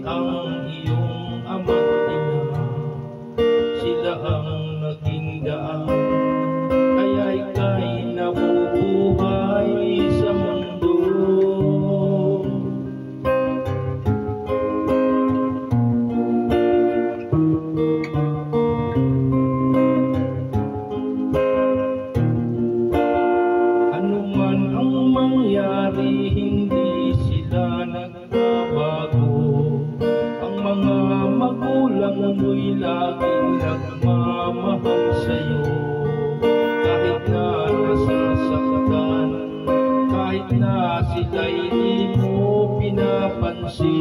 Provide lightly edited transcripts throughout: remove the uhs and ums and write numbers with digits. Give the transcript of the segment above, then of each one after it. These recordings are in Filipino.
ang iyong ama't ina. Sila ang naging daan, kaya ika'y nabubuhay sa mundo. Ano man ang mangyari, hindi sila nagbabago. Ang mga magulang mo'y laging nagmamahal sa'yo. Kahit na nasasaktan, kahit na sila'y di mo pinapansin.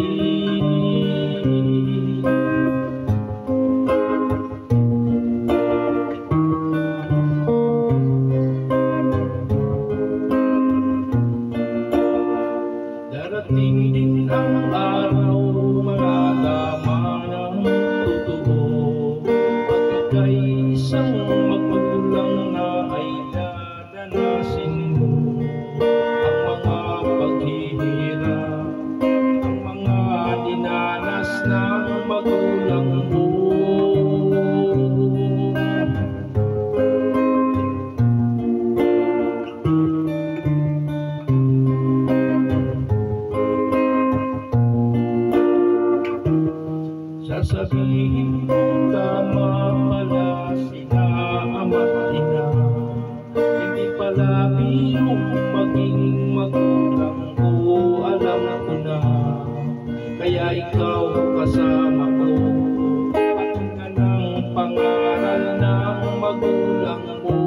Darating din ang araw, malalaman ang totoo. At ika'y isang magulang na ay dadanasin mo ang mga paghihirap, ang mga dinanas ng magulang mo. Sasabihin mo tama pala sila ama't ina. Hindi pala biyong maging magulang ko, alam ko na. Kaya ikaw kasama ko, atin ka ng pangaral ng magulang mo.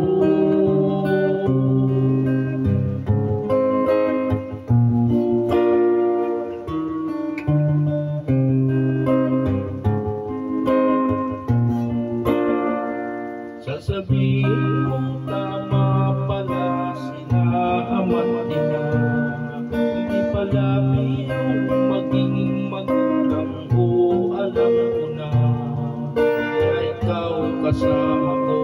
Sasabihin mong tama pala sila ama't ina. Hindi pala biyong maging magulang ko, alam ko na. Kaya ikaw kasama ko,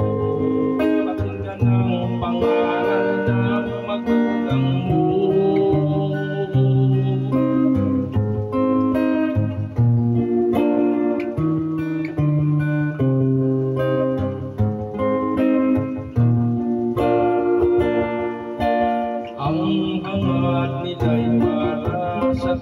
atin ka ng pangaral ng magulang mo. Ang hangat nila'y para sa